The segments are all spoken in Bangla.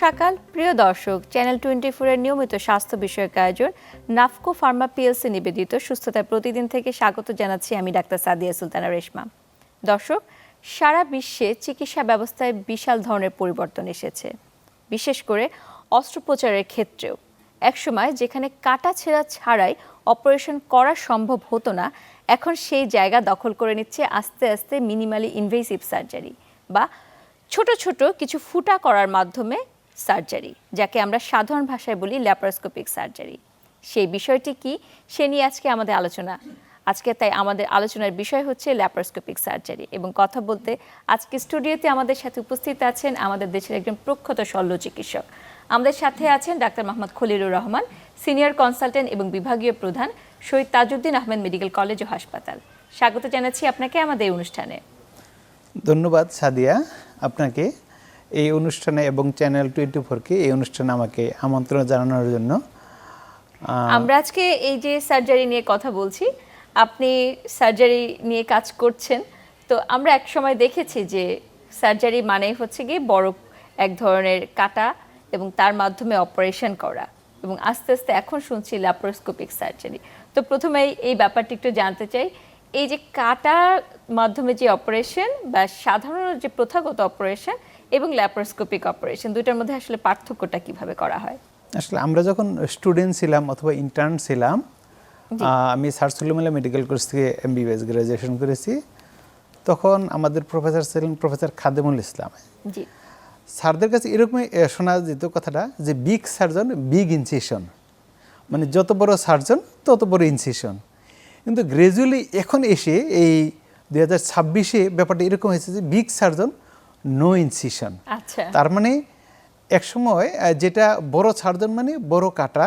সকাল প্রিয় দর্শক, চ্যানেল 24 এর নিয়মিত স্বাস্থ্য বিষয়ক আয়োজন নাফকো ফার্মা পিএলসি নিবেদিত সুস্থতার প্রতিদিন থেকে স্বাগত জানাচ্ছি আমি ডাক্তার সাদিয়া সুলতানা রেশমা। দর্শক, সারা বিশ্বে চিকিৎসা ব্যবস্থায় বিশাল ধরনের পরিবর্তন এসেছে, বিশেষ করে অস্ত্রোপচারের ক্ষেত্রেও। একসময় যেখানে কাটা ছেঁড়া ছাড়াই অপারেশন করা সম্ভব হতো না, এখন সেই জায়গা দখল করে নিচ্ছে আস্তে আস্তে মিনিমালি ইনভেসিভ সার্জারি বা ছোট ছোট কিছু ফুটা করার মাধ্যমে সার্জারি, যাকে আমরা সাধারণ ভাষায় বলি ল্যাপারোস্কোপিক সার্জারি। সেই বিষয়টি কি, সে নিয়ে আজকে আমাদের আলোচনা। তাই আমাদের আলোচনার বিষয় হচ্ছে ল্যাপারোস্কোপিক সার্জারি। এবং কথা বলতে আজকে স্টুডিওতে আমাদের সাথে উপস্থিত আছেন আমাদের দেশের একজন প্রখ্যাত শল্য চিকিৎসক। আমাদের সাথে আছেন doctor Mohammad Khalilur Rahman, senior consultant এবং বিভাগীয় প্রধান, শহীদ তাজউদ্দিন আহমেদ মেডিকেল কলেজ ও হাসপাতাল। স্বাগত জানাচ্ছি আপনাকে আমাদের এই অনুষ্ঠানে। ধন্যবাদ সাদিয়া আপনাকে এই অনুষ্ঠানে এবং চ্যানেল 24-কে এই অনুষ্ঠানে আমাকে আমন্ত্রণ জানানোর জন্য। আমরা আজকে এই যে সার্জারি নিয়ে কথা বলছি, আপনি সার্জারি নিয়ে কাজ করছেন, তো আমরা এক সময় দেখেছি যে সার্জারি মানেই হচ্ছে গিয়ে বড় এক ধরনের কাটা এবং তার মাধ্যমে অপারেশন করা, এবং আস্তে আস্তে এখন শুনছি ল্যাপারোস্কোপিক সার্জারি। তো প্রথমেই এই ব্যাপারটি একটু জানতে চাই, এই যে কাটার মাধ্যমে যে অপারেশন বা সাধারণ যে প্রথাগত অপারেশন এবং ল্যাপারোস্কোপিক অপারেশন, দুইটার মধ্যে আসলে পার্থক্যটা কিভাবে করা হয়? আসলে আমরা যখন স্টুডেন্ট ছিলাম অথবা ইন্টার্ন ছিলাম, আমি স্যার সুলেমান মেডিকেল কলেজ থেকে MBBS গ্রাজুয়েশন করেছি, তখন আমাদের প্রফেসর ছিলেন প্রফেসর খাদেমুল ইসলাম। জি, স্যারদের কাছে এরকমই শোনা যেত কথাটা যে বিগ সার্জন বিগ ইনসিশন, মানে যত বড় সার্জন তত বড় ইনসিশন। কিন্তু গ্র্যাজুয়ালি এখন এসে এই 2026-এ ব্যাপারটা এরকম হয়েছে যে বিগ সার্জন নো ইনসিশন। আচ্ছা, তার মানে একসময় যেটা বড় সার্জন মানে বড় কাটা,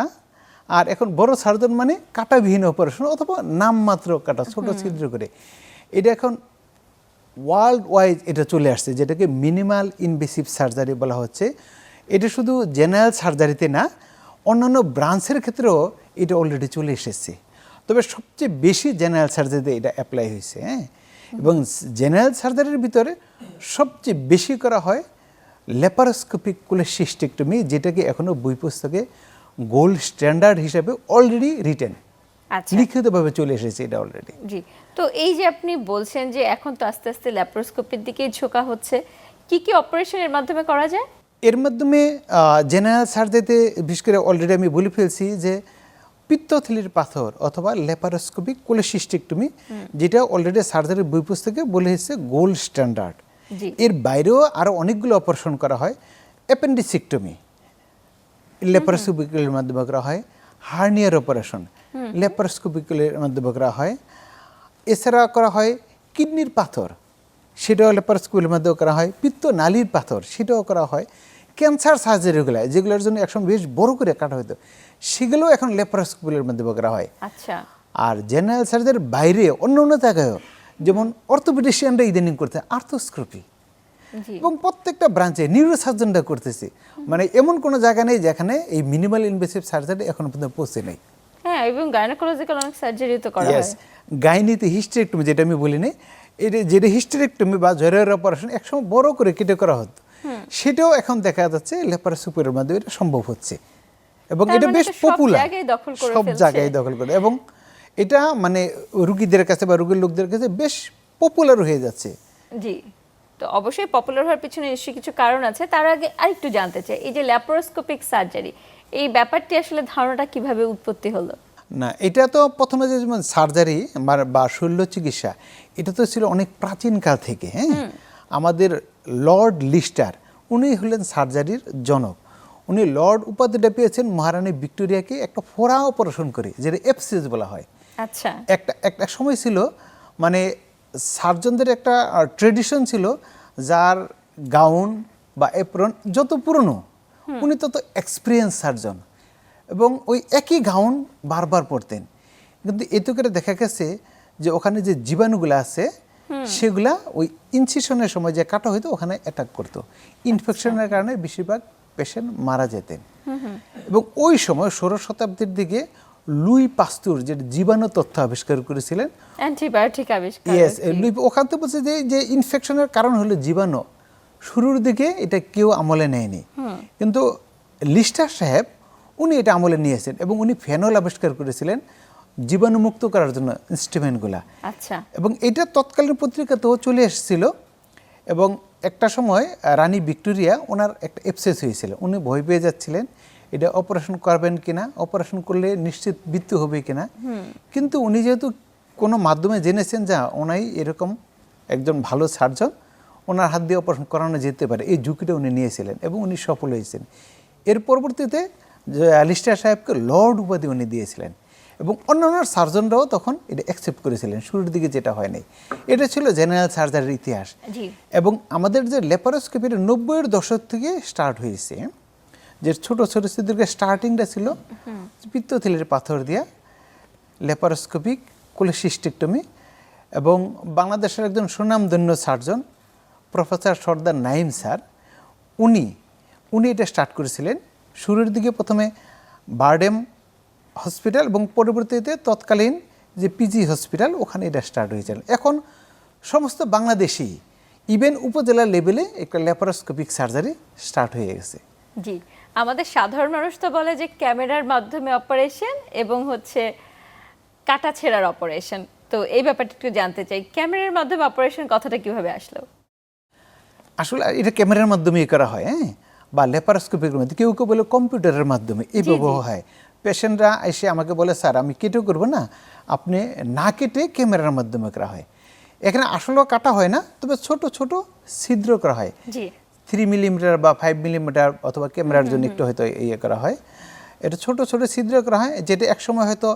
আর এখন বড় সার্জন মানে কাটাবিহীন অপারেশন অথবা নামমাত্র কাটা ছোট ছিদ্র করে। এটা এখন ওয়ার্ল্ড ওয়াইড এটা চলে আসছে, যেটাকে মিনিমাল ইনভেসিভ সার্জারি বলা হচ্ছে। এটা শুধু জেনারেল সার্জারিতে না, অন্যান্য ব্রাঞ্চের ক্ষেত্রেও এটা অলরেডি চলে এসেছে। তবে সবচেয়ে বেশি জেনারেল সার্জারিতে এটা অ্যাপ্লাই হয়েছে। এবং জেনারেল সার্জারির ভিতরে সবচেয়ে বেশি করা হয় ল্যাপারোস্কোপিক কোলেসিস্টেক্টমি, যেটাকে এখনও বই পুস্তকে গোল্ড স্ট্যান্ডার্ড হিসাবে অলরেডি রিটেন, লিখিতভাবে চলে এসেছে এটা অলরেডি। জি, তো এই যে আপনি বলছেন যে এখন তো আস্তে আস্তে ল্যাপারোস্কোপির দিকে ঝোঁকা হচ্ছে, কি কি অপারেশনের মাধ্যমে করা যায়? এর মাধ্যমে জেনারেল সার্জারিতে বিশেষ করে অলরেডি আমি বলে ফেলছি যে পিত্তথলির পাথর অথবা ল্যাপারোস্কোপিক কোলেসিস্টেক্টমি, যেটা অলরেডি সার্জারির বই পুস্তকে বলে এসেছে গোল্ড স্ট্যান্ডার্ড। এর বাইরেও আরও অনেকগুলো অপারেশন করা হয়। অ্যাপেন্ডিসেক্টমি ল্যাপারোস্কোপিকের মাধ্যমে করা হয়, হার্নিয়ার অপারেশন ল্যাপারোস্কোপিকের মাধ্যমে করা হয়, এছাড়া করা হয় কিডনির পাথর, সেটাও ল্যাপারোস্কোপিকের মাধ্যমে করা হয়, পিত্ত নালীর পাথর সেটাও করা হয়, ক্যান্সার সার্জারিগুলো যেগুলোর জন্য একসময় বেশ বড় করে কাটা হতো সেগুলো এখন ল্যাপারোস্কোপিকের মাধ্যমে করা হয়। আচ্ছা, আর জেনারেল সার্জারির বাইরে অন্য অন্য জায়গায়ও, যেমন অর্থোপেডিশিয়ানরা ইদানিং করতে আর্থোস্কোপি, এবং প্রত্যেকটা ব্রাঞ্চে নিউরোসার্জনরা করতেছে। মানে এমন কোনো জায়গা নেই যেখানে এই মিনিমাল ইনভেসিভ সার্জারি এখনো পর্যন্ত পৌঁছে নেই। হ্যাঁ, এবং গাইনোকোলজিক্যাল অনেক সার্জারি তো করা হয়। গাইনিতে হিস্টেরেক্টমি, যেটা আমি বলিনি, এটা যেটা হিস্টেরেক্টমি বা জরায়ুর অপারেশন একসময় বড় করে কেটে করা হতো, সেটাও এখন দেখা যাচ্ছে ল্যাপারোস্কোপির মাধ্যমে এটা সম্ভব হচ্ছে, এবং এটা বেশ পপুলার, সব জায়গায় দখল করে, এবং এটা মানে রুগীদের কাছে বা রুগীর লোকদের কাছে বেশ পপুলার হয়ে যাচ্ছে। জি, তো অবশ্যই পপুলার হওয়ার পিছনে নিশ্চয়ই কিছু কারণ আছে। তার আগে আরেকটু জানতে চাই, এই যে ল্যাপারোস্কোপিক সার্জারি, এই ব্যাপারটি আসলে ধারণাটা কিভাবে উৎপত্তি হলো? না, এটা তো প্রথমে যে যেমন সার্জারি বা শল্য চিকিৎসা, এটা তো ছিল অনেক প্রাচীনকাল থেকে। আমাদের লর্ড লিস্টার, উনি হলেন সার্জারির জনক। উনি লর্ড উপাধিটা পেয়েছেন মহারানী ভিক্টোরিয়াকে একটা ফোড়া অপারেশন করে, যেটা এপসিস বলা হয়। আচ্ছা, একটা সময় ছিল মানে সার্জনদের একটা ট্রেডিশন ছিল, যার গাউন বা এপ্রন যত পুরনো উনি তত এক্সপিরিয়েন্স সার্জন, এবং ওই একই গাউন বারবার পরতেন। কিন্তু এতে করে দেখা গেছে যে ওখানে যে জীবাণুগুলো আছে সেগুলা ওই ইনসিশনের সময় যে কাটা হইতো ওখানে অ্যাটাক করতো, ইনফেকশনের কারণে বেশিরভাগ পেশেন্ট মারা যেতেন। এবং ওই সময় 16 শতাব্দীর দিকে লুই পাস্তুর যে জীবাণু তথ্য আবিষ্কার করেছিলেন, অ্যান্টিবায়োটিক আবিষ্কার, লুই ওখান থেকে বলছে যে ইনফেকশনের কারণ হলো জীবাণু, শুরুর দিকে এটা কেউ আমলে নেয়নি, কিন্তু লিস্টার সাহেব উনি এটা আমলে নিয়েছেন এবং উনি ফেনল আবিষ্কার করেছিলেন জীবাণুমুক্ত করার জন্য ইনস্ট্রুমেন্টগুলা। আচ্ছা, এবং এটা তৎকালীন পত্রিকাতেও চলে এসেছিল। এবং একটা সময় রানী ভিক্টোরিয়া ওনার একটা এপসেস হয়েছিল, উনি ভয় পেয়ে যাচ্ছিলেন এটা অপারেশন করবেন কিনা, অপারেশন করলে নিশ্চিত মৃত্যু হবে কিনা। কিন্তু উনি যেহেতু কোনো মাধ্যমে জেনেছেন যা ওনাই এরকম একজন ভালো সার্জন, ওনার হাত দিয়ে অপারেশন করানো যেতে পারে, এই ঝুঁকিটা উনি নিয়েছিলেন এবং উনি সফল হয়েছেন। এর পরবর্তীতে লিস্টার সাহেবকে লর্ড উপাধি উনি দিয়েছিলেন এবং অন্যান্য সার্জনরাও তখন এটা অ্যাকসেপ্ট করেছিলেন। শুরুর দিকে যেটা হয়নি, এটা ছিল জেনারেল সার্জারির ইতিহাস। এবং আমাদের যে ল্যাপারোস্কোপির 90-এর দশক থেকে স্টার্ট হয়েছে, যে ছোট ছোট ছিদ্রকে স্টার্টিংটা ছিল পিত্তথলির পাথর দিয়া ল্যাপারোস্কোপিক কোলেসিস্টেক্টমি। এবং বাংলাদেশের একজন সুনামধন্য সার্জন প্রফেসর সর্দার নাইম স্যার, উনি এটা স্টার্ট করেছিলেন। শুরুর দিকে প্রথমে বারডেম হসপিটাল এবং পরবর্তীতে তৎকালীন যে পিজি হসপিটাল, ওখানে এটা স্টার্ট হয়েছিল। এখন সমস্ত বাংলাদেশি ইভেন উপজেলা লেভেলে একটা ল্যাপারোস্কোপিক সার্জারি স্টার্ট হয়ে গেছে। জি, আমাদের সাধারণ মানুষ তো বলে যে ক্যামেরার মাধ্যমে অপারেশন এবং হচ্ছে কাটা ছেঁড়ার অপারেশন। তো এই ব্যাপারটা একটু জানতে চাই, ক্যামেরার মাধ্যমে অপারেশন কথাটা কিভাবে আসলো? আসলে এটা ক্যামেরার মাধ্যমেই করা হয়, হ্যাঁ, বা ল্যাপারোস্কোপির মাধ্যমে, কেউ কেউ বলে কম্পিউটারের মাধ্যমে এইভাবে হয়। পেশেন্টরা এসে আমাকে বলে স্যার আমি কেটেও করবো না, আপনি না কেটে ক্যামেরার মাধ্যমে করা হয়। এখানে আসলেও কাটা হয় না, তবে ছোট ছোট ছিদ্র করা হয়, 3 মিলিমিটার বা 5 মিলিমিটার, অথবা ক্যামেরার জন্য একটু হয়তো ইয়ে করা হয়। এটা ছোট ছোট ছিদ্র করা হয়, যেটা একসময় হয়তো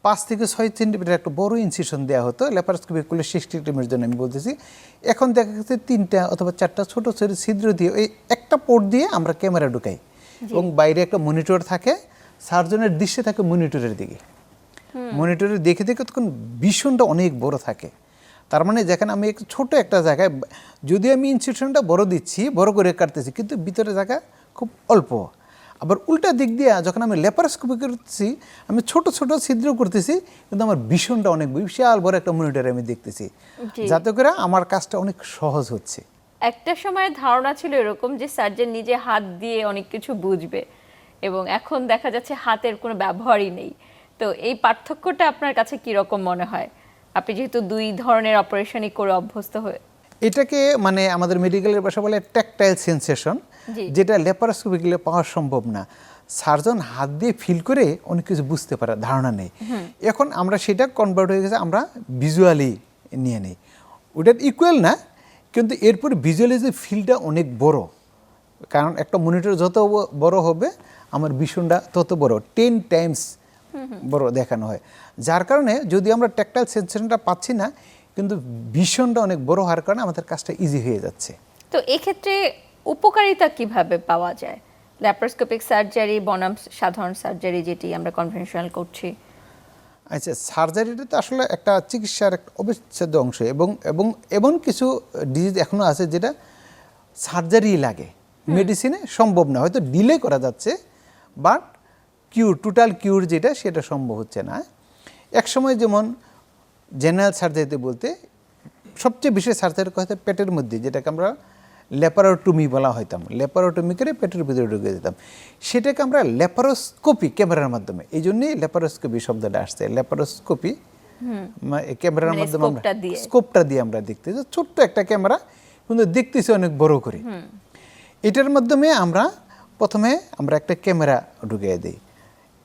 5 থেকে 6 সেন্টিমিটার একটা বড় ইনসিশন দেওয়া হতো ল্যাপারোস্কোপিক কোলেসিস্টেক্টমির জন্য আমি বলতেছি। এখন দেখা যাচ্ছে 3টা অথবা 4টা ছোট ছোট ছিদ্র দিয়ে এই একটা পোর্ট দিয়ে আমরা ক্যামেরা ঢুকাই এবং বাইরে একটা মনিটর থাকে, সার্জনের দৃশ্যে থাকে মনিটরের দিকে। মনিটরের দেখে দেখে তখন ভীষণটা অনেক বড় থাকে। তার মানে যেখানে আমি একটু ছোট একটা জায়গায়, যদি আমি ইনসিশনটা বড় দিচ্ছি, বড় করে কাটতেছি, কিন্তু ভিতরে জায়গা খুব অল্প। আবার উল্টা দিক দিয়ে যখন আমি ল্যাপারোস্কোপি করতেছি, আমি ছোট ছোট ছিদ্র করতেছি, কিন্তু আমার ভীষণটা অনেক বিশাল বড় একটা মনিটরে আমি দেখতেছি, যাতে করে আমার কাজটা অনেক সহজ হচ্ছে। একটা সময় ধারণা ছিল এরকম যে সার্জন নিজে হাত দিয়ে অনেক কিছু বুঝবে, এবং এখন দেখা যাচ্ছে হাতের কোনো ব্যবহারই নেই। তো এই পার্থক্যটা আপনার কাছে কি রকম মনে হয়, আপনি যেহেতু 2 ধরনের অপারেশনই করে অভ্যস্ত হয়ে? এটাকে মানে আমাদের মেডিকেলের ভাষা বলে ট্যাকটাইল সেন্সেশন, যেটা ল্যাপারোস্কোপিকলি পাওয়া সম্ভব না। সার্জন হাত দিয়ে ফিল করে অনেক কিছু বুঝতে পারে, ধারণা নেই। এখন আমরা সেটা কনভার্ট হয়ে গেছে, আমরা ভিজুয়ালি নিয়ে নিই। ওটার ইকুয়াল না, কিন্তু এরপর ভিজুয়ালি যে ফিলটা অনেক বড়, কারণ একটা মনিটর যত বড় হবে আমার ভিশনটা তত বড়, 10 টাইমস বড় দেখানো হয়। যার কারণে যদি আমরা ট্যাকটাইল সেন্সেশনটা পাচ্ছি না, কিন্তু ভিশনটা অনেক বড় হওয়ার কারণে আমাদের কাজটা ইজি হয়ে যাচ্ছে। তো এক্ষেত্রে উপকারিতা কিভাবে পাওয়া যায় ল্যাপারোস্কোপিক সার্জারি বনাম সাধারণ সার্জারি যেটি আমরা কনভেনশনাল করছি? আচ্ছা, সার্জারিটা তো আসলে একটা চিকিৎসার একটা অবিচ্ছেদ্য অংশ, এবং এমন কিছু ডিজিজ এখনও আছে যেটা সার্জারি লাগে, মেডিসিনে সম্ভব না, হয়তো ডিলে করা যাচ্ছে, বাট টোটাল কিউর যেটা সেটা সম্ভব হচ্ছে না। একসময় যেমন জেনারেল সার্জারিতে বলতে সবচেয়ে বেশি সার্জারি করা হতো পেটের মধ্যে, যেটাকে আমরা ল্যাপারোটমি বলা হইতাম, ল্যাপারোটমি করে পেটের ভিতরে ঢুকে যেতাম, সেটাকে আমরা ল্যাপারোস্কোপি ক্যামেরার মাধ্যমে, এই জন্যই ল্যাপারোস্কোপি শব্দটা আসছে। ল্যাপারোস্কোপি ক্যামেরার মাধ্যমে আমরা স্কোপটা দিয়ে আমরা দেখতেছি, ছোট্ট একটা ক্যামেরা কিন্তু দেখতেছি অনেক বড় করে। এটার মাধ্যমে আমরা প্রথমে আমরা একটা ক্যামেরা ঢুকিয়ে দিই,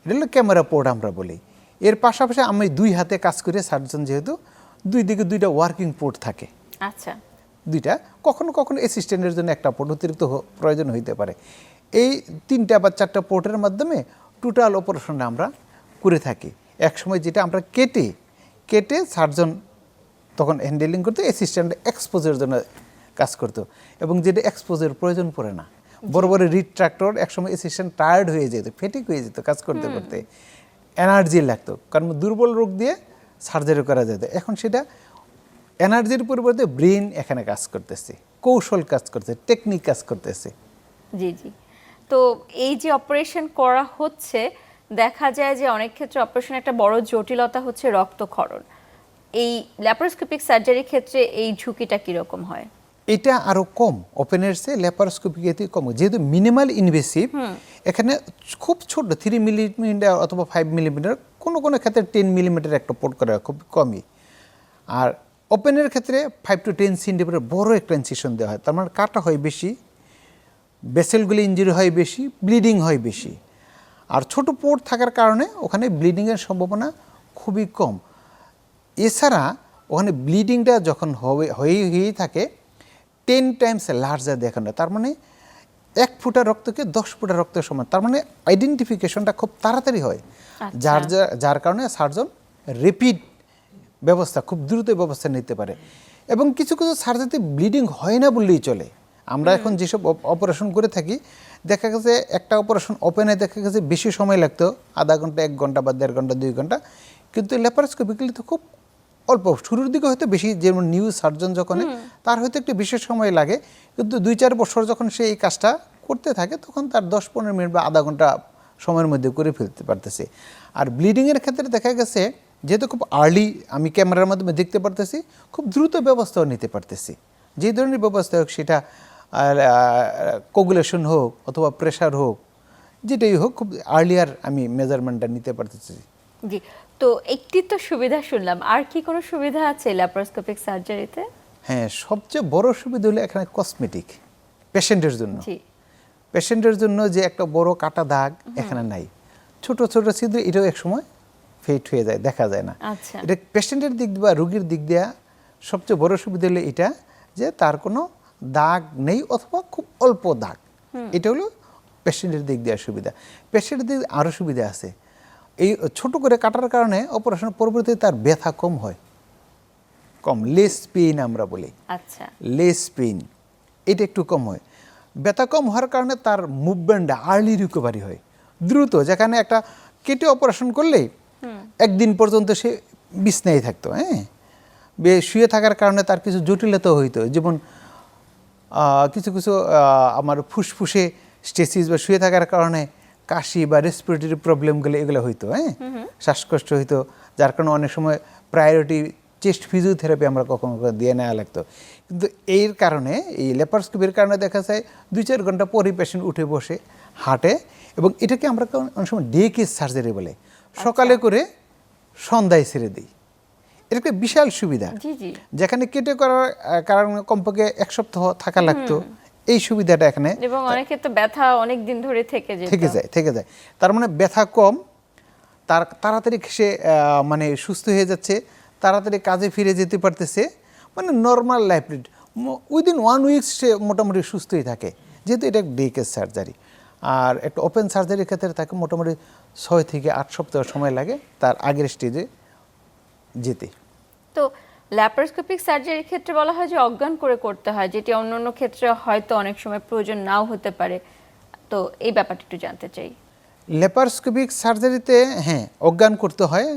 এটা হলো ক্যামেরা পোর্ট আমরা বলি। এর পাশাপাশি আমি 2 হাতে কাজ করে, সার্জন যেহেতু 2 দিকে 2টা ওয়ার্কিং পোর্ট থাকে। আচ্ছা, 2টা, কখনো কখনো অ্যাসিস্ট্যান্টের জন্য একটা পোর্ট অতিরিক্ত প্রয়োজন হইতে পারে। এই 3টা বা 4টা পোর্টের মাধ্যমে টোটাল অপারেশনটা আমরা করে থাকি। একসময় যেটা আমরা কেটে সার্জন তখন হ্যান্ডেলিং করতো, অ্যাসিস্ট্যান্ট এক্সপোজের জন্য কাজ করতো, এবং যেটা এক্সপোজের প্রয়োজন পড়ে না। বড় বড় রিট্রাক্টর একসময় অ্যাসিস্ট্যান্ট টায়ার্ড হয়ে যেত, ফেটিক হয়ে যেত কাজ করতে করতে, এনার্জি লাগতো, কারণ দুর্বল রোগ দিয়ে সার্জারি করা যেত। এখন সেটা এনার্জির পরিবর্তে ব্রেন এখানে কাজ করতেছে, কৌশল কাজ করতেছে, টেকনিক কাজ করতেছে। জি জি। তো এই যে অপারেশন করা হচ্ছে, দেখা যায় যে অনেক ক্ষেত্রে অপারেশন একটা বড় জটিলতা হচ্ছে রক্তক্ষরণ। এই ল্যাপারোস্কোপিক সার্জারির ক্ষেত্রে এই ঝুঁকিটা কিরকম হয়? এটা আরো কম, ওপেনের চেয়ে ল্যাপারোস্কোপিক এতে কম, যেহেতু মিনিমাল ইনভেসিভ। এখানে খুব ছোট 3 মিলিমিটার অথবা 5 মিলিমিটার, কোনো কোনো ক্ষেত্রে 10 মিলিমিটার একটা পোর্ট করা খুব কমই। আর ওপেনের ক্ষেত্রে 5 to 10 সেন্টিমিটার বড় একটা ইনসিশন দেওয়া হয়, তার মানে কাটা হয় বেশি, ভেসেলগুলি ইঞ্জুরি হয় বেশি, ব্লিডিং হয় বেশি। আর ছোট পোর্ট থাকার কারণে ওখানে ব্লিডিংয়ের সম্ভাবনা খুবই কম। এছাড়া ওখানে ব্লিডিংটা যখন হয়েই থাকে 10 টাইমস লার্জার দেখানো, তার মানে 1 ফোঁটা রক্তকে 10 ফোঁটা রক্তের সমান, তার মানে আইডেন্টিফিকেশনটা খুব তাড়াতাড়ি হয়। যার কারণে সার্জন রেপিড ব্যবস্থা, খুব দ্রুত ব্যবস্থা নিতে পারে। এবং কিছু কিছু সার্জারিতে ব্লিডিং হয় না বললেই চলে। আমরা এখন যেসব অপারেশন করে থাকি, দেখা গেছে একটা অপারেশন ওপেনে দেখা গেছে বেশি সময় লাগতো, আধা ঘন্টা, 1 ঘন্টা বা 1.5 ঘন্টা, 2 ঘন্টা, কিন্তু ল্যাপারোস্কোপিক্যালি তো খুব অল্প, শুরুর দিকে হয়তো বেশি, যেমন নিউ সার্জন যখন তার হয়তো একটু বিশেষ সময় লাগে, কিন্তু 2-4 বছর যখন সে এই কাজটা করতে থাকে তখন তার 10-15 মিনিট বা আধা ঘন্টা সময়ের মধ্যে করে ফেলতে পারতেছে। আর ব্লিডিংয়ের ক্ষেত্রে দেখা গেছে যেহেতু খুব আর্লি আমি ক্যামেরার মাধ্যমে দেখতে পারতেছি, খুব দ্রুত ব্যবস্থাও নিতে পারতেছি। যে ধরনের ব্যবস্থা হোক, সেটা কোগুলেশন হোক অথবা প্রেশার হোক, যেটাই হোক, খুব আর্লিয়ার আমি মেজারমেন্টটা নিতে পারতেছি। জি, তো একটি তো সুবিধা শুনলাম, আর কি কোনো সুবিধা আছে ল্যাপারোস্কোপিক সার্জারিতে? হ্যাঁ, সবচেয়ে বড় সুবিধা হলো এখানে কসমেটিক পেশেন্টের জন্য। জি, পেশেন্টের জন্য যে একটা বড় কাটা দাগ এখানে নাই, ছোট ছোট ছিদ্র, এটাও একসময় ফেট হয়ে যায়, দেখা যায় না। আচ্ছা, এটা পেশেন্টের দিক দিয়ে বা রোগীর দিক দিয়ে সবচেয়ে বড় সুবিধা হলো এটা, যে তার কোনো দাগ নেই অথবা খুব অল্প দাগ। এটা হলো পেশেন্টের দিক দেওয়ার সুবিধা। পেশেন্টের দিক আরও সুবিধা আছে, এই ছোট করে কাটার কারণে অপারেশন পরবর্তীতে তার ব্যথা কম হয়, কম, লেস পেইন আমরা বলি। আচ্ছা, লেস পেইন, এটা একটু কম হয়। ব্যথা কম হওয়ার কারণে তার মুভমেন্টটা আর্লি রিকভারি হয়, দ্রুত। যেখানে একটা কেটে অপারেশন করলে একদিন পর্যন্ত সে বিছনায় থাকতো, হ্যাঁ, শুয়ে থাকার কারণে তার কিছু জটিলতা হইতো, যেমন কিছু কিছু আমার ফুসফুসে স্টেসিস বা শুয়ে থাকার কারণে কাশি বা রেসপিরেটরি প্রবলেমগুলো এগুলো হইতো, হ্যাঁ, শ্বাসকষ্ট হইতো, যার কারণে অনেক সময় প্রায়োরিটি চেস্ট ফিজিওথেরাপি আমরা কখনো দিয়ে নেওয়া লাগতো। কিন্তু এর কারণে, এই ল্যাপারোস্কোপির কারণে দেখা যায় 2-4 ঘন্টা পরই পেশেন্ট উঠে বসে হাঁটে, এবং এটাকে আমরা অনেক সময় ডে কেস সার্জারি বলে, সকালে করে সন্ধ্যায় ছেড়ে দিই। এটা একটা বিশাল সুবিধা। যেখানে কেটে করার কারণে কমপক্ষে 1 সপ্তাহ থাকা লাগতো, এই সুবিধাটা এখানে, এবং অনেকে তো ব্যথা অনেক দিন ধরে থেকে যায়। তার মানে ব্যথা কম, তার তাড়াতাড়ি সে মানে সুস্থ হয়ে যাচ্ছে, তাড়াতাড়ি কাজে ফিরে যেতে পারতেছে, মানে normal life lead, within 1 week সে মোটামুটি সুস্থই থাকে, যেহেতু এটা ডে কেস সার্জারি। আর একটা ওপেন সার্জারির ক্ষেত্রে তাকে মোটামুটি 6 থেকে 8 সপ্তাহ সময় লাগে তার আগের স্টেজে যেতে। তো ল্যাপারোস্কোপিক সার্জারির ক্ষেত্রে বলা হয় যে অজ্ঞান করে করতে হয়, যেটি অন্যান্য ক্ষেত্রে হয়তো অনেক সময় প্রয়োজন নাও হতে পারে, তো এই ব্যাপারটা একটু জানতে চাই। ল্যাপারোস্কোপিক সার্জারিতে হ্যাঁ অজ্ঞান করতে হয়,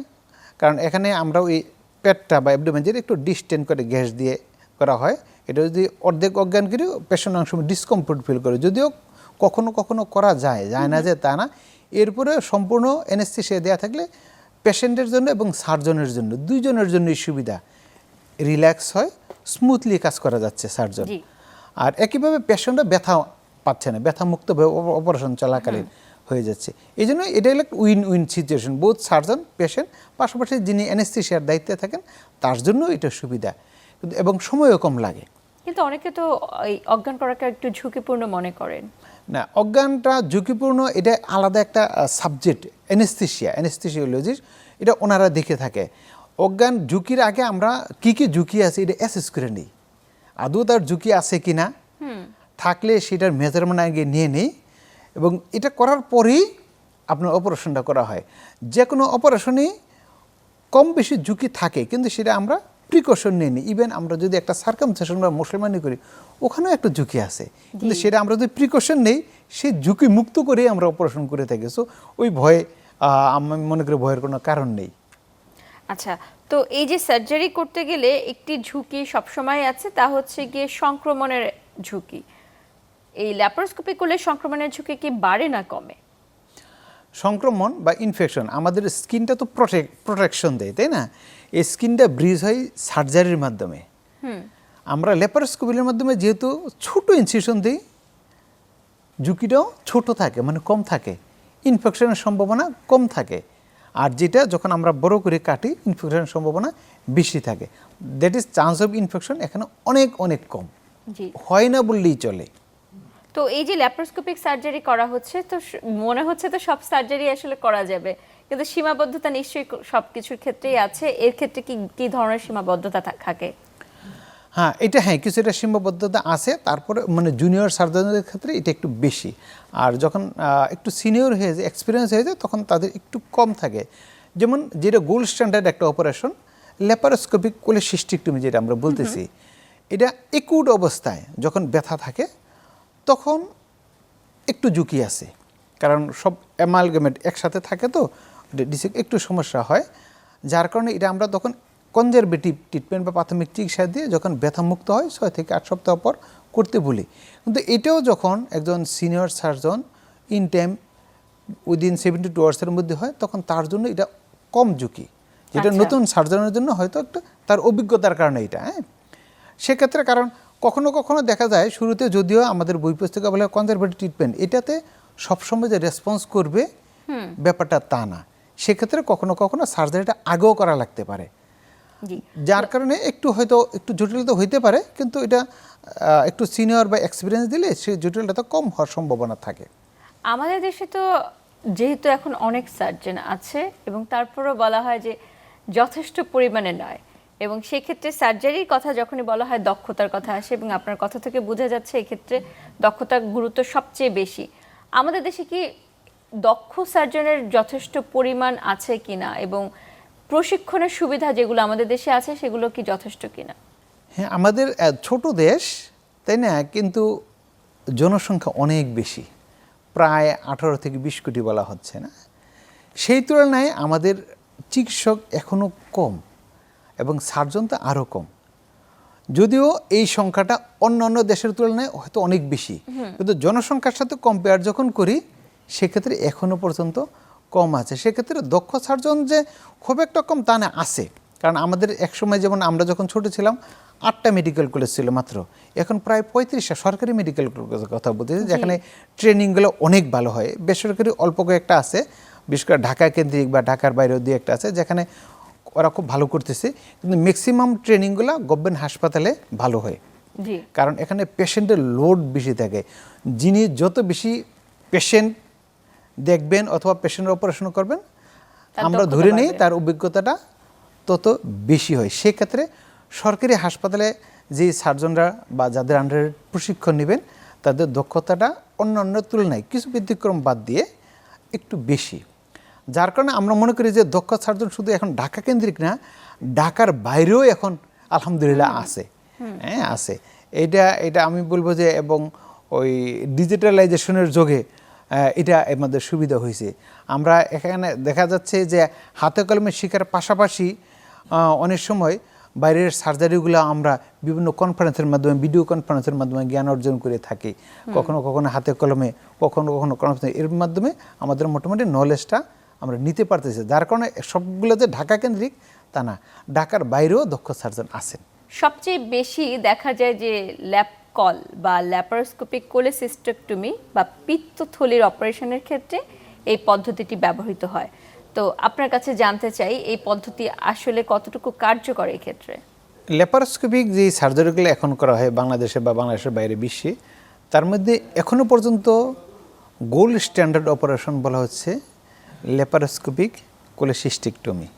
কারণ এখানে আমরা ওই পেটটা বা অ্যাবডোমেনের একটু ডিস্টেন্স করে গ্যাস দিয়ে করা হয়। এটা যদি অর্ধেক অজ্ঞান করে পেশেন্ট অনেক সময় ডিসকমফোর্ট ফিল করে, যদিও কখনো কখনো করা যায় না যে তা না। এরপরে সম্পূর্ণ অ্যানেস্থেসিয়া দেওয়া থাকলে পেশেন্টের জন্য এবং সার্জনের জন্য, দুইজনের জন্যই সুবিধা, রিল্যাক্স হয়, স্মুথলি কাজ করা যাচ্ছে সার্জন। আর একইভাবে পেশেন্টও ব্যথা পাচ্ছে না, ব্যথা মুক্তভাবে অপারেশন চলাকালীন হয়ে যাচ্ছে। এই জন্য এটা হলো win win situation, both surgeon, patient, পাশাপাশি যিনি অ্যানেস্থেসিয়ার দায়িত্বে থাকেন তার জন্য এটা সুবিধা, এবং সময়ও কম লাগে। কিন্তু অনেকে তো এই অজ্ঞান করাকে একটু ঝুঁকিপূর্ণ মনে করেন। না, অজ্ঞানটা ঝুঁকিপূর্ণ এটা আলাদা একটা সাবজেক্ট, অ্যানেস্থেসিওলজিস্ট, এটা ওনারা দেখে থাকে। অজ্ঞান ঝুঁকির আগে আমরা কি কি ঝুঁকি আছে এটা অ্যাসেস করে নিই, আদৌ তার ঝুঁকি আছে কি না, থাকলে সেটার মেজারমেন্ট আগে নিয়ে নিই, এবং এটা করার পরেই আপনার অপারেশনটা করা হয়। যে কোনো অপারেশনই কম বেশি ঝুঁকি থাকে, কিন্তু সেটা আমরা প্রিকশন নিয়ে নিই। ইভেন আমরা যদি একটা সার্কামসিশন বা মুসলমানি করি, ওখানেও একটা ঝুঁকি আছে, কিন্তু সেটা আমরা যদি প্রিকশন নেই, সেই ঝুঁকি মুক্ত করেই আমরা অপারেশন করে থাকি। সো ওই ভয়ে আমি মনে করি ভয়ের কোনো কারণ নেই। আচ্ছা, তো এই যে সার্জারি করতে গেলে একটি ঝুঁকি সবসময় আছে, তা হচ্ছে গিয়ে সংক্রমণের ঝুঁকি। এই ল্যাপারোস্কোপি করলে সংক্রমণের ঝুঁকি কি বাড়ে না কমে? সংক্রমণ বা ইনফেকশন আমাদের স্কিনটা তো প্রোটেকশন দেয়, তাই না? এই স্কিনটা ব্রিজ হয় সার্জারির মাধ্যমে। আমরা ল্যাপারোস্কোপির মাধ্যমে যেহেতু ছোট ইনসিশন দিই, ঝুঁকিটাও ছোট থাকে, মানে কম থাকে, ইনফেকশনের সম্ভাবনা কম থাকে। আর যেটা যখন আমরা বড় করে কাটি, ইনফেকশনের সম্ভাবনা বেশি থাকে। That is chance of infection এখানে অনেক অনেক কম, জি। হয় না বললেই চলে। তো এই যে ল্যাপারোস্কোপিক সার্জারি করা হচ্ছে, তো মনে হচ্ছে তো সব সার্জারি আসলে করা যাবে, কিন্তু সীমাবদ্ধতা নিশ্চয়ই সবকিছুর ক্ষেত্রেই আছে। এর ক্ষেত্রে কি কি ধরনের সীমাবদ্ধতা থাকে? হ্যাঁ, কিছুটা সীমাবদ্ধতা আছে। তারপরে মানে জুনিয়র সার্জনদের ক্ষেত্রে এটা একটু বেশি। আর যখন একটু সিনিয়র হয়ে যায়, এক্সপিরিয়েন্স হয়ে যায়, তখন তাদের একটু কম থাকে। যেমন যেটা গোল্ড স্ট্যান্ডার্ড একটা অপারেশন, ল্যাপারোস্কোপিক কোলেসিস্টেক্টমি যেটা আমরা বলতেছি, এটা একুট অবস্থায় যখন ব্যথা থাকে তখন একটু ঝুঁকি আছে, কারণ সব অ্যামালগামেট একসাথে থাকে, তো একটু সমস্যা হয়। যার কারণে এটা আমরা তখন কনজারভেটিভ ট্রিটমেন্ট বা প্রাথমিক চিকিৎসা দিয়ে যখন ব্যথা মুক্ত হয় 6 থেকে 8 সপ্তাহ পর করতে বলি। কিন্তু এটাও যখন একজন senior surgeon in time within 72 আওয়ার্সের মধ্যে হয়, তখন তার জন্য এটা কম ঝুঁকি, যেটা নতুন সার্জনের জন্য হয়তো একটু তার অভিজ্ঞতার কারণে এটা। সেক্ষেত্রে কারণ কখনো কখনো দেখা যায় শুরুতে যদিও আমাদের বই পুস্তকে বলে কনজারভেটিভ ট্রিটমেন্ট, এটাতে সবসময় যে রেসপন্স করবে ব্যাপারটা তা না। সেক্ষেত্রে কখনো কখনো সার্জারিটা আগেও করা লাগতে পারে, যার কারণে একটু হয়তো একটু জটিলতা হইতে পারে, কিন্তু এটা একটু সিনিয়র বা এক্সপিরিয়েন্স দিলে সেই জটিলতা কম হওয়ার সম্ভাবনা থাকে। আমাদের দেশে তো যেহেতু এখন অনেক সার্জন আছে, এবং তারপরও বলা হয় যে যথেষ্ট পরিমাণে নয়, এবং সেক্ষেত্রে সার্জারির কথা যখনই বলা হয় দক্ষতার কথা আসে, এবং আপনার কথা থেকে বোঝা যাচ্ছে এক্ষেত্রে দক্ষতার গুরুত্ব সবচেয়ে বেশি। আমাদের দেশে কি দক্ষ সার্জনের যথেষ্ট পরিমাণ আছে কিনা, এবং প্রশিক্ষণের সুবিধা যেগুলো আমাদের দেশে আছে সেগুলো কি যথেষ্ট কিনা? হ্যাঁ, আমাদের ছোট দেশ, তাই না, কিন্তু জনসংখ্যা অনেক বেশি, প্রায় 18 থেকে 20 কোটি বলা হচ্ছে না। সেই তুলনায় আমাদের চিকিৎসক এখনও কম এবং সার্জন তো আরও কম, যদিও এই সংখ্যাটা অন্যান্য দেশের তুলনায় হয়তো অনেক বেশি, কিন্তু জনসংখ্যার সাথে কম্পেয়ার যখন করি সেক্ষেত্রে এখনও পর্যন্ত কম আছে। সেক্ষেত্রে দক্ষ সার্জন যে খুব একটা কম তা না, আছে। কারণ আমাদের একসময় যেমন আমরা যখন ছোট ছিলাম 8টা মেডিকেল কলেজ ছিল মাত্র, এখন প্রায় 35টা সরকারি মেডিকেল কলেজের কথা বলতেছি, যেখানে ট্রেনিংগুলো অনেক ভালো হয়। বেসরকারি অল্প কয়েকটা আছে, বিশেষ করে ঢাকা কেন্দ্রিক বা ঢাকার বাইরেও দিয়ে একটা আছে, যেখানে ওরা খুব ভালো করতেছে, কিন্তু ম্যাক্সিমাম ট্রেনিংগুলো গভর্নমেন্ট হাসপাতালে ভালো হয়। কারণ এখানে পেশেন্টের লোড বেশি থাকে। যিনি যত বেশি পেশেন্ট দেখবেন অথবা পেশেন্টের অপারেশন করবেন, আমরা ধরে নেই তার অভিজ্ঞতাটা তত বেশি হয়। সেক্ষেত্রে সরকারি হাসপাতালে যে সার্জনরা বা যাদের আন্ডারে প্রশিক্ষণ নেবেন, তাদের দক্ষতাটা অন্যান্য তুলনায় কিছু ব্যতিক্রম বাদ দিয়ে একটু বেশি। যার কারণে আমরা মনে করি যে দক্ষ সার্জন শুধু এখন ঢাকা কেন্দ্রিক না, ঢাকার বাইরেও এখন আলহামদুলিল্লাহ আছে। হ্যাঁ, আছে। এটা আমি বলবো যে, এবং ওই ডিজিটালাইজেশনের যুগে এটা আমাদের সুবিধা হয়েছে। আমরা এখানে দেখা যাচ্ছে যে হাতে কলমে শেখার পাশাপাশি অনেক সময় বাইরের সার্জারিগুলো আমরা বিভিন্ন কনফারেন্সের মাধ্যমে, ভিডিও কনফারেন্সের মাধ্যমে জ্ঞান অর্জন করে থাকি। কখনো কখনো হাতে কলমে, কখনো কখনো কনফারেন্স, এর মাধ্যমে আমাদের মোটামুটি নলেজটা আমরা নিতে পারতেছি। যার কারণে সবগুলো যে ঢাকা কেন্দ্রিক তা না, ঢাকার বাইরেও দক্ষ সার্জন আছেন। সবচেয়ে বেশি দেখা যায় যে ল্যাপকল বা ল্যাপারোস্কোপিক কোলেসিস্টেক্টমি বা পিত্তথলির অপারেশনের ক্ষেত্রে এই পদ্ধতিটি ব্যবহৃত হয়। তো আপনার কাছে জানতে চাই, এই পদ্ধতি আসলে কতটুকু কার্যকর এই ক্ষেত্রে? ল্যাপারোস্কোপিক যে সার্জারিগুলো এখন করা হয় বাংলাদেশে বা বাংলাদেশের বাইরে বিশ্বে, তার মধ্যে এখনও পর্যন্ত গোল্ড স্ট্যান্ডার্ড অপারেশন বলা হচ্ছে ল্যাপারোস্কোপিক কোলেসিস্টেক্টমি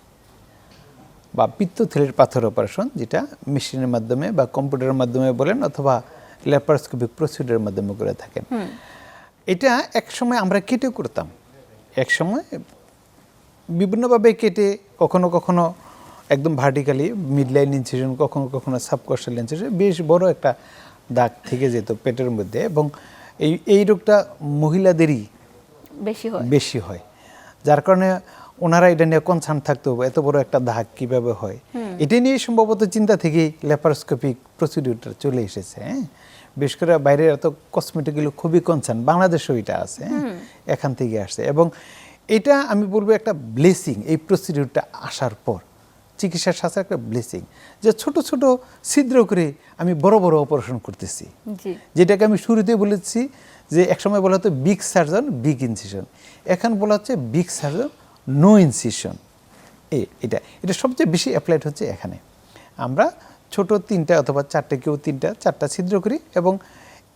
বা পিত্তথলির পাথর অপারেশন, যেটা মেশিনের মাধ্যমে বা কম্পিউটারের মাধ্যমে বলেন অথবা ল্যাপারোস্কোপিক প্রসিডিউরের মাধ্যমে করে থাকেন। এটা একসময় আমরা কেটে করতাম, একসময় বিভিন্নভাবে কেটে, কখনো কখনো একদম ভার্টিক্যালি মিড লাইন ইনসিশন, কখনো কখনো সাবকস্টাল ইনসিশন, বেশ বড় একটা দাগ থেকে যেত পেটের মধ্যে, এবং এই রোগটা মহিলাদেরই বেশি হয়। যার কারণে ওনারা এটা নিয়ে কনসার্ন থাকতো, এত বড় একটা দাগ কিভাবে হয়। এটা নিয়ে সম্ভবত চিন্তা থেকেই ল্যাপারোস্কোপিক প্রসিডিউরটা চলে এসেছে। বিশেষ করে বাইরের এত কসমেটিকগুলো খুবই কনসার্ন, বাংলাদেশেও এটা আছে, এখান থেকে আসছে। এবং এটা আমি বলবো একটা ব্লেসিং এই প্রসিডিউরটা আসার পর, চিকিৎসার শাস্ত্রে একটা ব্লেসিং, যে ছোট ছোট ছিদ্র করে আমি বড় বড় অপারেশন করতেছি, জি যেটাকে আমি শুরুতে বলেছি যে একসময় বলা হতো বিগ সার্জন বিগ ইনসিশন, এখন বলা হচ্ছে বিগ সার্জন নো ইনসিশন। এটা এটা সবচেয়ে বেশি অ্যাপ্লাইড হচ্ছে এখানে। আমরা ছোট 3টা অথবা 4টে, কেউ 3টা 4টা ছিদ্র করি এবং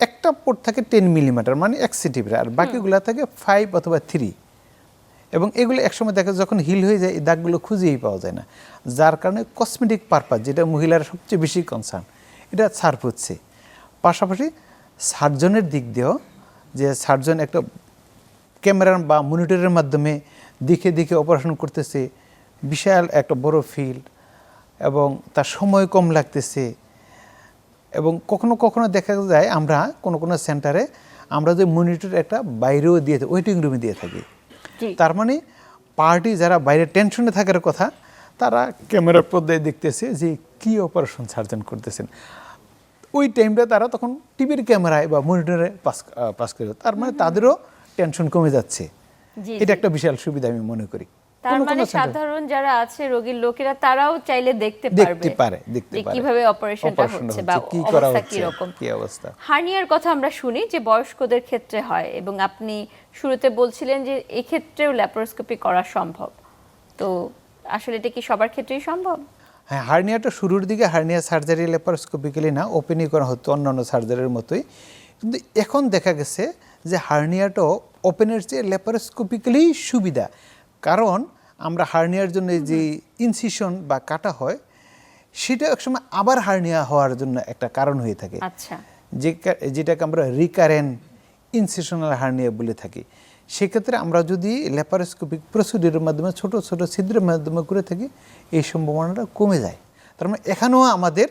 একটা পোর্ট থাকে 10 মিলিমিটার মানে 1 সেন্টিমিটার, আর বাকিগুলো থাকে 5 অথবা 3। এবং এগুলো একসময় দেখা যখন হিল হয়ে যায় এই দাগগুলো খুঁজেই পাওয়া যায় না, যার কারণে কসমেটিক পারপাস, যেটা মহিলারা সবচেয়ে বেশি কনসার্ন, এটা সার্ভ হচ্ছে। পাশাপাশি সার্জনের দিক দিয়েও, যে সার্জন একটা ক্যামেরার বা মনিটরের মাধ্যমে দেখে দেখে অপারেশন করতেছে, বিশাল একটা বড় ফিল্ড এবং তার সময় কম লাগতেছে। এবং কখনো কখনো দেখা যায় আমরা কোনো কোনো সেন্টারে আমরা যে মনিটর একটা বাইরেও দিয়ে থাকি, ওয়েটিং রুমে দিয়ে থাকি। তার মানে পার্টি যারা বাইরে টেনশনে থাকার কথা, তারা ক্যামেরার পর্দায় দেখতেছে যে কি অপারেশন সার্জন করতেছেন। ওই টাইমটা তারা তখন টিভির ক্যামেরায় বা মনিটরে পাস করে, তার মানে তাদেরও টেনশন কমে যাচ্ছে। এটা একটা বিশাল সুবিধা আমি মনে করি। তার মানে সাধারণ যারা আছে রোগীর লোকেরা তারাও চাইলে দেখতে পারে যে কিভাবে অপারেশনটা হচ্ছে বা অবস্থা কি রকম, কি অবস্থা। হার্নিয়ার কথা আমরা শুনি যে বয়স্কদের ক্ষেত্রে হয়, এবং আপনি শুরুতে বলছিলেন যে এই ক্ষেত্রেও ল্যাপারোস্কোপি করা সম্ভব। তো আসলে এটা কি সবার ক্ষেত্রেই সম্ভব? হ্যাঁ, হার্নিয়াটা শুরুর দিকে হার্নিয়া সার্জারি ল্যাপারোস্কোপিক্যালি না, ওপেনই করা হতো অন্যান্য সার্জারির মতোই। কিন্তু এখন দেখা গেছে যে হার্নিয়াটাও ওপেনের চেয়ে ল্যাপারোস্কোপিক্যালি সুবিধা। কারণ আমরা হার্নিয়ার জন্য যে ইনসিশন বা কাটা হয়, সেটা একসময় আবার হার্নিয়া হওয়ার জন্য একটা কারণ হয়ে থাকে। আচ্ছা, যেটাকে আমরা রিকারেন্ট ইনসিশনাল হার্নিয়া বলে থাকি। সেক্ষেত্রে আমরা যদি ল্যাপারোস্কোপিক প্রসিডিউরের মাধ্যমে ছোট ছোট ছিদ্রের মাধ্যমে করে থাকি, এই সম্ভাবনাটা কমে যায়। তার মানে এখানেও আমাদের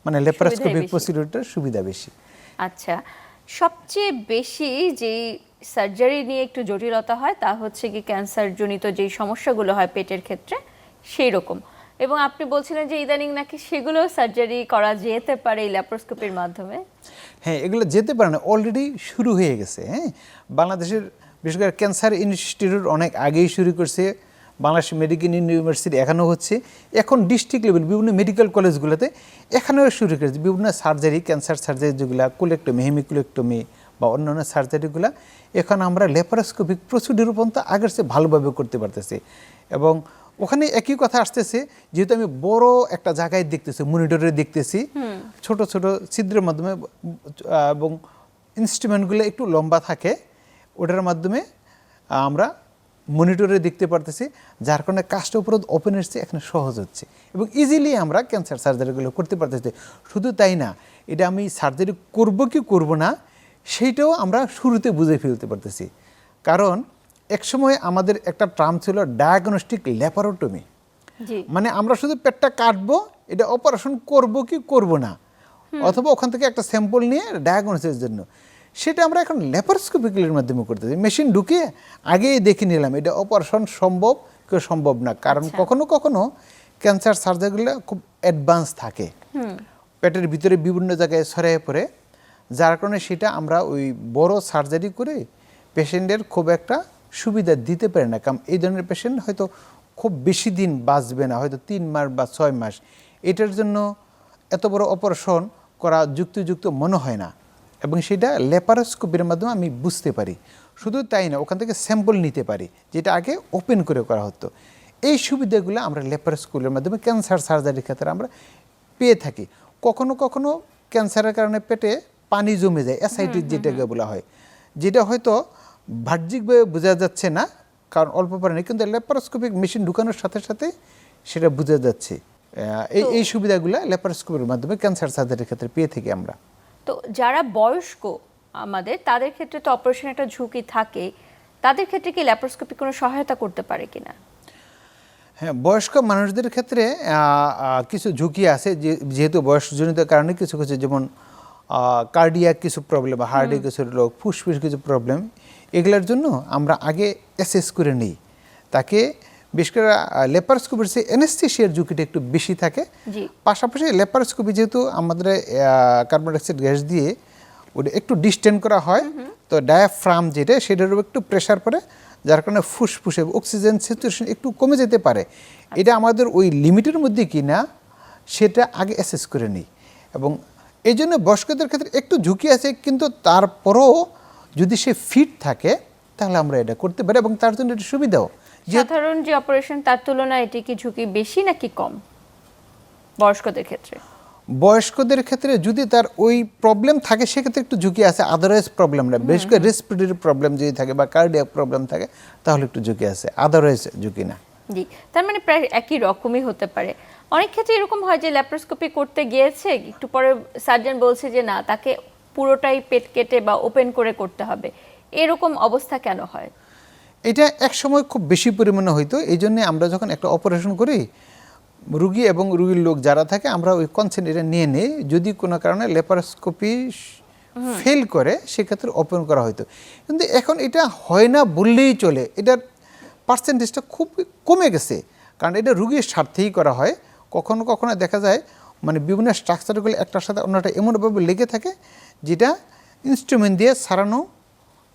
মানে ল্যাপারোস্কোপিক প্রসিডিউরটার সুবিধা বেশি। আচ্ছা, সবচেয়ে বেশি যেই সার্জারি নিয়ে একটু জটিলতা হয় তা হচ্ছে কি ক্যান্সারজনিত যেই সমস্যাগুলো হয় পেটের ক্ষেত্রে সেই রকম, এবং আপনি বলছিলেন যে ইদানিং নাকি সেগুলো সার্জারি করা যেতে পারে এই ল্যাপারোস্কোপির মাধ্যমে। হ্যাঁ, এগুলো যেতে পারে না, অলরেডি শুরু হয়ে গেছে। হ্যাঁ, বাংলাদেশের বিশেষ করে ক্যান্সার ইনস্টিটিউট অনেক আগেই শুরু করছে, বাংলাদেশ মেডিকেল ইউনিভার্সিটি এখানেও হচ্ছে, এখন ডিস্ট্রিক্ট লেভেল বিভিন্ন মেডিকেল কলেজগুলোতে এখানেও শুরু করেছে বিভিন্ন সার্জারি, ক্যান্সার সার্জারি যেগুলো কোলেক্টমি, হেমিকোলেক্টমি বা অন্যান্য সার্জারিগুলো এখন আমরা ল্যাপারোস্কোপিক প্রসিডিউর পর্যন্ত আগের চেয়ে ভালোভাবে করতে পারতেছি। এবং ওখানে একই কথা আসতেছে, যেহেতু আমি বড় একটা জায়গায় দেখতেছি, মনিটরে দেখতেছি, ছোট ছোট ছিদ্রের মাধ্যমে এবং ইনস্ট্রুমেন্টগুলো একটু লম্বা থাকে, ওটার মাধ্যমে আমরা মনিটরে দেখতে পারতেছি, যার কারণে কাজটা উপর ওপেন এসছে এখানে সহজ হচ্ছে এবং ইজিলি আমরা ক্যান্সার সার্জারিগুলো করতে পারতেছি। শুধু তাই না, এটা আমি সার্জারি করব কি করব না সেইটাও আমরা শুরুতে বুঝে ফেলতে পারতেছি। কারণ একসময় আমাদের একটা টার্ম ছিল ডায়াগনস্টিক ল্যাপারোটমি, মানে আমরা শুধু পেটটা কাটবো, এটা অপারেশন করব কি করব না, অথবা ওখান থেকে একটা স্যাম্পল নিয়ে ডায়াগনোসিসের জন্য, সেটা আমরা এখন ল্যাপারোস্কোপিক্যালির মাধ্যমে করতেছি। মেশিন ঢুকিয়ে আগেই দেখে নিলাম এটা অপারেশন সম্ভব কি সম্ভব না। কারণ কখনো কখনো ক্যান্সার সার্জারিগুলো খুব অ্যাডভান্স থাকে, পেটের ভিতরে বিভিন্ন জায়গায় ছড়িয়ে পড়ে, যার কারণে সেটা আমরা ওই বড় সার্জারি করে পেশেন্টের খুব একটা সুবিধা দিতে পারে না। কারণ এই ধরনের পেশেন্ট হয়তো খুব বেশি দিন বাঁচবে না, হয়তো 3 মাস বা 6 মাস। এটার জন্য এত বড় অপারেশন করা যুক্তিযুক্ত মনে হয় না, এবং সেটা ল্যাপারোস্কোপির মাধ্যমে আমি বুঝতে পারি। শুধু তাই না, ওখান থেকে স্যাম্পল নিতে পারি, যেটা আগে ওপেন করে করা হতো। এই সুবিধাগুলো আমরা ল্যাপারোস্কোপির মাধ্যমে ক্যান্সার সার্জারির ক্ষেত্রে আমরা পেয়ে থাকি। কখনো কখনো ক্যান্সারের কারণে পেটে পানি জমে যায়, অ্যাসাইটিস যেটাকে বলা হয়, যেটা হয়তো বাহ্যিকভাবে বোঝা যাচ্ছে না কারণ অল্প পানি, কিন্তু ল্যাপারোস্কোপিক মেশিন ঢুকানোর সাথে সাথে সেটা বোঝা যাচ্ছে। এই সুবিধাগুলো ল্যাপারোস্কোপির মাধ্যমে ক্যান্সার সার্জারির ক্ষেত্রে পেয়ে থাকি আমরা। তো যারা বয়স্ক আমাদের, তাদের ক্ষেত্রে তো অপারেশন একটা ঝুঁকি থাকে, তাদের ক্ষেত্রে কি ল্যাপারোস্কোপি কোনো সহায়তা করতে পারে কিনা? হ্যাঁ, বয়স্ক মানুষদের ক্ষেত্রে কিছু ঝুঁকি আছে, যেহেতু বয়সজনিত কারণে কিছু কিছু, যেমন কার্ডিয়াক কিছু প্রবলেম, হার্টে কিছু রোগ, ফুসফুস কিছু প্রবলেম, এগুলোর জন্য আমরা আগে অ্যাসেস করে নিই তাকে। বিশেষ করে ল্যাপারোস্কোপির চেয়ে অ্যানেস্থেসিয়ার ঝুঁকিটা একটু বেশি থাকে। পাশাপাশি ল্যাপারোস্কোপি যেহেতু আমাদের কার্বন ডাইঅক্সাইড গ্যাস দিয়ে ওটা একটু ডিস্টেন্স করা হয়, তো ডায়াফ্রাম যেটা সেটার উপর একটু প্রেশার পড়ে, যার কারণে ফুসফুসে অক্সিজেন স্যাচুরেশন একটু কমে যেতে পারে। এটা আমাদের ওই লিমিটের মধ্যে কিনা সেটা আগে অ্যাসেস করে নিই। এবং এই জন্য বয়স্কদের ক্ষেত্রে একটু ঝুঁকি আছে, কিন্তু তারপরও যদি সে ফিট থাকে তাহলে আমরা এটা করতে পারি এবং তার জন্য এটা সুবিধাও। সাধারণ যে অপারেশন তার তুলনায় এটি কি ঝুঁকি বেশি নাকি কম বয়স্কদের ক্ষেত্রে? বয়স্কদের ক্ষেত্রে যদি তার ওই প্রবলেম থাকে সেক্ষেত্রে একটু ঝুঁকি আছে, আদারওয়াইজ প্রবলেম না। বিশেষ করে রেসপিরেটরি প্রবলেম যদি থাকে বা কার্ডিয়াক প্রবলেম থাকে তাহলে একটু ঝুঁকি আছে, আদারওয়াইজ ঝুঁকি না। জি, তার মানে প্রায় একই রকমই হতে পারে। অনেক ক্ষেত্রে এরকম হয় যে ল্যাপ্রোস্কোপি করতে গিয়েছে, একটু পরে সার্জন বলছে যে না, তাকে পুরোটাই পেট কেটে বা ওপেন করে করতে হবে। এরকম অবস্থা কেন হয়? এটা এক সময় খুব বেশি পরিমাণে হইতো। এই জন্য আমরা যখন একটা অপারেশন করি, রুগী এবং রুগীর লোক যারা থাকে আমরা ওই কনসেন্ট এটা নিয়ে নিই। যদি কোনো কারণে ল্যাপারোস্কোপি ফেল করে সেক্ষেত্রে ওপেন করা হতো। কিন্তু এখন এটা হয় না বললেই চলে, এটার পার্সেন্টেজটা খুব কমে গেছে, কারণ এটা রুগীর স্বার্থেই করা হয়। কখনো কখনো দেখা যায় মানে বিভিন্ন স্ট্রাকচারগুলো একটার সাথে অন্যটা এমনভাবে লেগে থাকে যেটা ইনস্ট্রুমেন্ট দিয়ে সারানো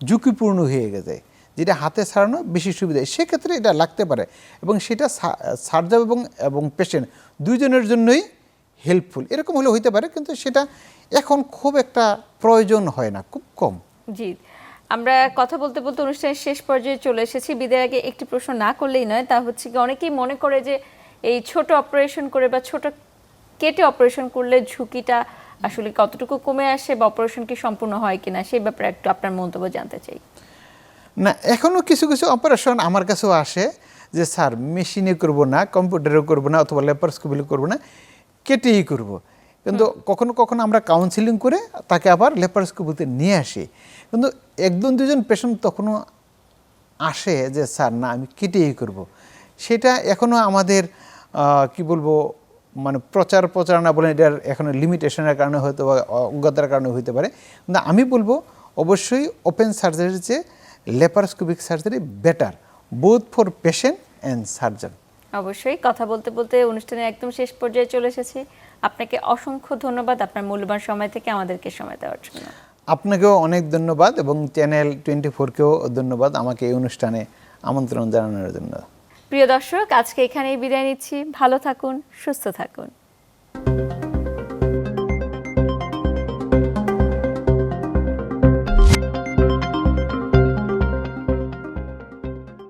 ঝুঁকিপূর্ণ হয়ে গেছে, যেটা হাতে সারানো বেশি সুবিধা। সেক্ষেত্রে এটা লাগতে পারে এবং সেটা সার্জন এবং পেশেন্ট দুইজনের জন্যই হেল্পফুল। এরকম হলে হইতে পারে, কিন্তু সেটা এখন খুব একটা প্রয়োজন হয় না, খুব কম। জি, আমরা কথা বলতে বলতে অনুষ্ঠানের শেষ পর্যায়ে চলে এসেছি। বিদায়ের আগে একটি প্রশ্ন না করলেই নয়, তা হচ্ছে কি অনেকেই মনে করে যে এই ছোট অপারেশন করে বা ছোট কেটে অপারেশন করলে ঝুঁকিটা আসলে কতটুকু কমে আসে বা অপারেশন কি সম্পূর্ণ হয় কিনা, সেই ব্যাপারে একটু আপনার মন্তব্য জানতে চাই। না, এখনও কিছু কিছু অপারেশন আমার কাছেও আসে যে স্যার মেশিনে করব না, কম্পিউটারে করব না, অথবা ল্যাপারোস্কোপি করব না, কেটেই করব। কিন্তু কখনো কখনো আমরা কাউন্সিলিং করে তাকে আবার ল্যাপারোস্কোপিতে নিয়ে আসি। কিন্তু একজন দুজন পেশেন্ট তখনও আসে যে স্যার না আমি কেটেই করব। সেটা এখনও আমাদের কি বলবো মানে প্রচারণা বলে এটার এখনো লিমিটেশনের কারণে হয়তো বা অজ্ঞতার কারণে হতে পারে। কিন্তু আমি বলবো অবশ্যই ওপেন সার্জারির চেয়ে laparoscopic surgery better, both for patient and surgeon. অবশ্যই। কথা বলতে বলতে অনুষ্ঠানের একদম শেষ পর্যায়ে চলে এসেছি। আপনাকে অসংখ্য ধন্যবাদ আপনার মূল্যবান সময় থেকে আমাদেরকে সময় দেওয়ার জন্য। আপনাকেও অনেক ধন্যবাদ এবং চ্যানেল 24কেও ধন্যবাদ আমাকে এই অনুষ্ঠানে আমন্ত্রণ জানানোর জন্য। প্রিয় দর্শক, আজকে এখানেই বিদায় নিচ্ছি। ভালো থাকুন, সুস্থ থাকুন।